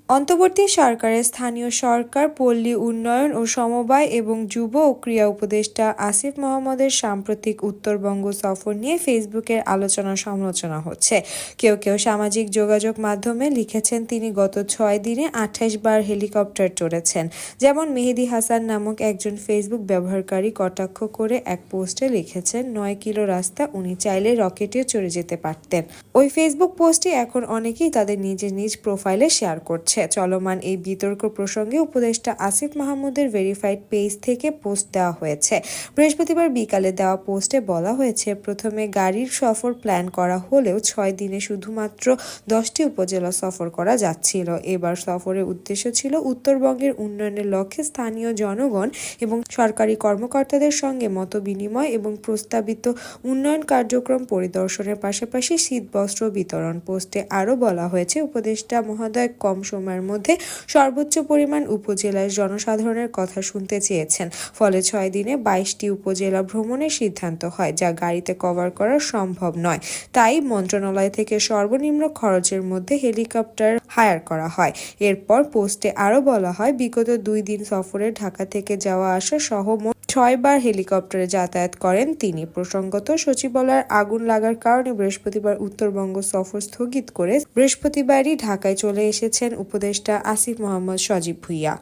অন্তর্বর্তী সরকারের স্থানীয় সরকার, পল্লী উন্নয়ন ও সমবায় এবং যুব ও ক্রীড়া উপদেষ্টা আসিফ মাহমুদের সাম্প্রতিক উত্তরবঙ্গ সফর নিয়ে ফেসবুকের আলোচনা-সমালোচনা হচ্ছে। কেউ কেউ সামাজিক যোগাযোগ মাধ্যমে লিখেছেন তিনি গত 6 দিনে 28 বার হেলিকপ্টার চড়েছেন। যেমন মেহেদী হাসান নামক একজন ফেসবুক ব্যবহারকারী কটাক্ষ করে এক পোস্টে লিখেছেন, 9 কিলো রাস্তা উনি চাইলে রকেটেও চড়ে যেতে পারতেন। ওই ফেসবুক পোস্টটি এখন অনেকেই তাদের নিজ নিজ প্রোফাইলে শেয়ার করছে। চলমান এই বিতর্ক প্রসঙ্গে উপদেষ্টা আসিফ মাহমুদের ভেরিফাইড পেজ থেকে পোস্ট দেওয়া হয়েছে। বৃহস্পতিবার বিকালে দেওয়া পোস্টে বলা হয়েছে, প্রথমে গাড়ির সফর প্ল্যান করা হলেও 6 দিনে শুধুমাত্র 10টি উপজেলা সফর করা যাচ্ছিল। এবার সফরের উদ্দেশ্য ছিল উত্তরবঙ্গের উন্নয়নের লক্ষ্যে স্থানীয় জনগণ এবং সরকারি কর্মকর্তাদের সঙ্গে মতবিনিময় এবং প্রস্তাবিত উন্নয়ন কার্যক্রম পরিদর্শনের পাশাপাশি শীতবস্ত্র বিতরণ। পোস্টে আরও বলা হয়েছে, উপদেষ্টা মহোদয় কম সময়ের মধ্যে সর্বোচ্চ পরিমাণ উপজেলার জনসাধারণের কথা শুনতে চেয়েছেন। ফলে 6 দিনে 22টি উপজেলা ভ্রমণের সিদ্ধান্ত হয়, যা গাড়িতে কভার করা সম্ভব নয়। তাই মন্ত্রণালয় থেকে সর্বনিম্ন খরচের মধ্যে হেলিকপ্টার হায়ার করা হয়। এরপর পোস্টে আরও বলা হয়, বিগত 2 দিন সফরে ঢাকা থেকে যাওয়া আসা সহ 6 বার হেলিকপ্টারে যাতায়াত করেন তিনি। প্রসঙ্গত, সচিবালয়ের আগুন লাগার কারণে বৃহস্পতিবার উত্তরবঙ্গ সফর স্থগিত করে বৃহস্পতিবারই ঢাকায় চলে এসেছেন উপদেষ্টা আসিফ মাহমুদ সজীব ভুঁইয়া।